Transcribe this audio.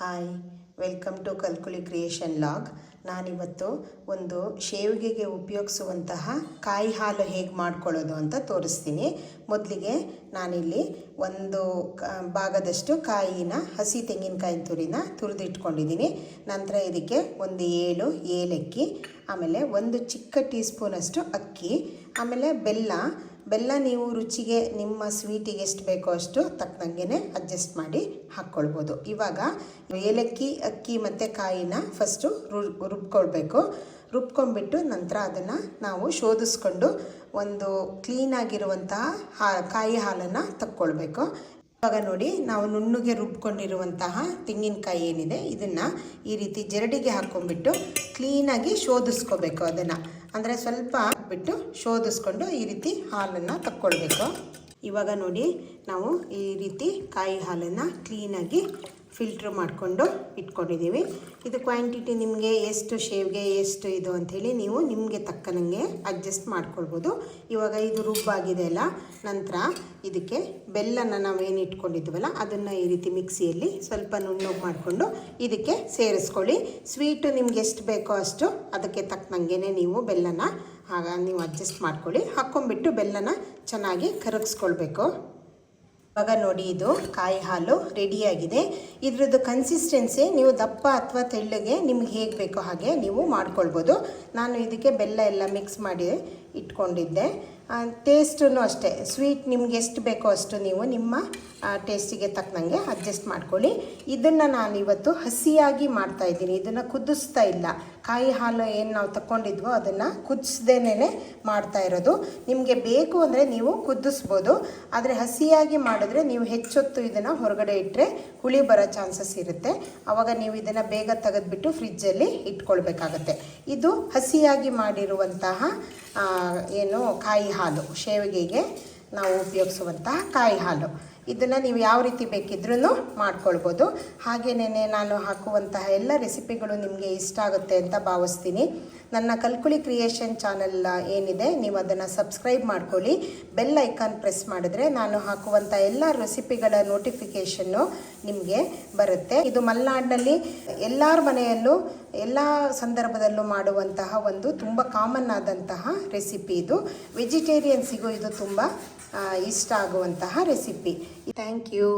Hi, welcome to ಕಲ್ಕುಲಿ creation log. ನಾನಿವತ್ತು ಒಂದು ಶೇವಿಗೆಗೆ ಉಪಯೋಗಿಸುವಂತಹ ಕಾಯಿ ಹಾಲು ಹೇಗೆ ಮಾಡ್ಕೊಳ್ಳೋದು ಅಂತ ತೋರಿಸ್ತೀನಿ. ಮೊದಲಿಗೆ ನಾನಿಲ್ಲಿ ಒಂದು ಭಾಗದಷ್ಟು ಕಾಯಿನ ಹಸಿ ತೆಂಗಿನಕಾಯಿ ತುರಿದಿಟ್ಕೊಂಡಿದ್ದೀನಿ. ನಂತರ ಇದಕ್ಕೆ ಒಂದು 7 ಏಲಕ್ಕಿ, ಆಮೇಲೆ ಒಂದು ಚಿಕ್ಕ ಟೀ ಸ್ಪೂನಷ್ಟು ಅಕ್ಕಿ, ಆಮೇಲೆ ಬೆಲ್ಲ ನೀವು ರುಚಿಗೆ ನಿಮ್ಮ ಸ್ವೀಟಿಗೆ ಎಷ್ಟು ಬೇಕೋ ಅಷ್ಟು ತಕ್ಕನಂಗೆ ಅಡ್ಜಸ್ಟ್ ಮಾಡಿ ಹಾಕ್ಕೊಳ್ಬೋದು. ಇವಾಗ ಏಲಕ್ಕಿ, ಅಕ್ಕಿ ಮತ್ತು ಕಾಯಿನ ಫಸ್ಟು ರುಬ್ಕೊಂಡ್ಬಿಟ್ಟು ನಂತರ ಅದನ್ನು ನಾವು ಶೋಧಿಸ್ಕೊಂಡು ಒಂದು ಕ್ಲೀನಾಗಿರುವಂತಹ ಕಾಯಿ ಹಾಲನ್ನು ತಕ್ಕೊಳ್ಬೇಕು. ಇವಾಗ ನೋಡಿ, ನಾವು ನುಣ್ಣಗೆ ರುಬ್ಕೊಂಡಿರುವಂತಹ ತೆಂಗಿನಕಾಯಿ ಏನಿದೆ ಇದನ್ನು ಈ ರೀತಿ ಜರಡಿಗೆ ಹಾಕ್ಕೊಂಡ್ಬಿಟ್ಟು ಕ್ಲೀನಾಗಿ ಶೋಧಿಸ್ಕೋಬೇಕು. ಅದನ್ನು ಅಂದರೆ ಸ್ವಲ್ಪ ಹಾಕ್ಬಿಟ್ಟು ಶೋಧಿಸ್ಕೊಂಡು ಈ ರೀತಿ ಹಾಲನ್ನು ತಕ್ಕೊಳ್ಬೇಕು. ಇವಾಗ ನೋಡಿ, ನಾವು ಈ ರೀತಿ ಕಾಯಿ ಹಾಲನ್ನು ಕ್ಲೀನಾಗಿ ಫಿಲ್ಟ್ರ್ ಮಾಡಿಕೊಂಡು ಇಟ್ಕೊಂಡಿದ್ದೀವಿ. ಇದು ಕ್ವಾಂಟಿಟಿ ನಿಮಗೆ ಎಷ್ಟು ಶೇವಿಗೆ ಎಷ್ಟು ಇದು ಅಂಥೇಳಿ ನೀವು ನಿಮಗೆ ತಕ್ಕನಂಗೆ ಅಡ್ಜಸ್ಟ್ ಮಾಡ್ಕೊಳ್ಬೋದು. ಇವಾಗ ಇದು ರುಬ್ಬಾಗಿದೆ ಅಲ್ಲ, ನಂತರ ಇದಕ್ಕೆ ಬೆಲ್ಲನ ನಾವೇನು ಇಟ್ಕೊಂಡಿದ್ವಲ್ಲ ಅದನ್ನು ಈ ರೀತಿ ಮಿಕ್ಸಿಯಲ್ಲಿ ಸ್ವಲ್ಪ ನುಣ್ಣಗೆ ಮಾಡಿಕೊಂಡು ಇದಕ್ಕೆ ಸೇರಿಸ್ಕೊಳ್ಳಿ. ಸ್ವೀಟು ನಿಮ್ಗೆ ಎಷ್ಟು ಬೇಕೋ ಅಷ್ಟು ಅದಕ್ಕೆ ತಕ್ಕನಂಗೆ ನೀವು ಬೆಲ್ಲನ ನೀವು ಅಡ್ಜಸ್ಟ್ ಮಾಡ್ಕೊಳ್ಳಿ. ಹಾಕ್ಕೊಂಬಿಟ್ಟು ಬೆಲ್ಲನ ಚೆನ್ನಾಗಿ ಕರಗಿಸ್ಕೊಳ್ಬೇಕು. ಇವಾಗ ನೋಡಿ, ಇದು ಕಾಯಿ ಹಾಲು ರೆಡಿಯಾಗಿದೆ. ಇದ್ರದ್ದು ಕನ್ಸಿಸ್ಟೆನ್ಸಿ ನೀವು ದಪ್ಪ ಅಥವಾ ತೆಳ್ಳಗೆ ನಿಮ್ಗೆ ಹೇಗೆ ಬೇಕೋ ಹಾಗೆ ನೀವು ಮಾಡ್ಕೊಳ್ಬೋದು. ನಾನು ಇದಕ್ಕೆ ಬೆಲ್ಲ ಎಲ್ಲ ಮಿಕ್ಸ್ ಮಾಡಿ ಇಟ್ಕೊಂಡಿದ್ದೆ. ಟೇಸ್ಟೂ ಅಷ್ಟೇ, ಸ್ವೀಟ್ ನಿಮ್ಗೆ ಎಷ್ಟು ಬೇಕೋ ಅಷ್ಟು ನೀವು ನಿಮ್ಮ ಟೇಸ್ಟಿಗೆ ತಕ್ಕನಂಗೆ ಅಡ್ಜಸ್ಟ್ ಮಾಡ್ಕೊಳ್ಳಿ. ಇದನ್ನು ನಾನು ಇವತ್ತು ಹಸಿಯಾಗಿ ಮಾಡ್ತಾಯಿದ್ದೀನಿ, ಇದನ್ನು ಕುದಿಸ್ತಾ ಇಲ್ಲ. ಕಾಯಿ ಹಾಲು ಏನು ನಾವು ತಗೊಂಡಿದ್ವೋ ಅದನ್ನು ಕುದಿಸ್ದೇನೆ ಮಾಡ್ತಾ ಇರೋದು. ನಿಮಗೆ ಬೇಕು ಅಂದರೆ ನೀವು ಕುದಿಸ್ಬೋದು, ಆದರೆ ಹಸಿಯಾಗಿ ಮಾಡಿದ್ರೆ ನೀವು ಹೆಚ್ಚೊತ್ತು ಇದನ್ನು ಹೊರಗಡೆ ಇಟ್ಟರೆ ಹುಳಿ ಬರೋ ಚಾನ್ಸಸ್ ಇರುತ್ತೆ. ಆವಾಗ ನೀವು ಇದನ್ನು ಬೇಗ ತೆಗೆದುಬಿಟ್ಟು ಫ್ರಿಜ್ಜಲ್ಲಿ ಇಟ್ಕೊಳ್ಬೇಕಾಗತ್ತೆ. ಇದು ಹಸಿಯಾಗಿ ಮಾಡಿರುವಂತಹ ಏನು ಕಾಯಿ ಹಾಲು, ಶೇವಿಗೆಗೆ ನಾವು ಉಪಯೋಗಿಸುವಂತಹ ಕಾಯಿ ಹಾಲು. ಇದನ್ನು ನೀವು ಯಾವ ರೀತಿ ಬೇಕಿದ್ರೂ ಮಾಡ್ಕೊಳ್ಬೋದು. ಹಾಗೆಯೇ ನಾನು ಹಾಕುವಂತಹ ಎಲ್ಲ ರೆಸಿಪಿಗಳು ನಿಮಗೆ ಇಷ್ಟ ಆಗುತ್ತೆ ಅಂತ ಭಾವಿಸ್ತೀನಿ. ನನ್ನ ಕಲ್ಕುಲಿ ಕ್ರಿಯೇಷನ್ ಚಾನಲ್ ಏನಿದೆ ನೀವು ಅದನ್ನು ಸಬ್ಸ್ಕ್ರೈಬ್ ಮಾಡ್ಕೊಳ್ಳಿ. ಬೆಲ್ ಐಕಾನ್ ಪ್ರೆಸ್ ಮಾಡಿದ್ರೆ ನಾನು ಹಾಕುವಂಥ ಎಲ್ಲ ರೆಸಿಪಿಗಳ ನೋಟಿಫಿಕೇಷನ್ನು ನಿಮಗೆ ಬರುತ್ತೆ. ಇದು ಮಲೆನಾಡಿನಲ್ಲಿ ಎಲ್ಲರ ಮನೆಯಲ್ಲೂ ಎಲ್ಲ ಸಂದರ್ಭದಲ್ಲೂ ಮಾಡುವಂತಹ ಒಂದು ತುಂಬ ಕಾಮನ್ ಆದಂತಹ ರೆಸಿಪಿ ಇದು. ವೆಜಿಟೇರಿಯನ್ಸಿಗೂ ಇದು ತುಂಬ ಇಷ್ಟ ಆಗುವಂತಹ ರೆಸಿಪಿ. Thank you.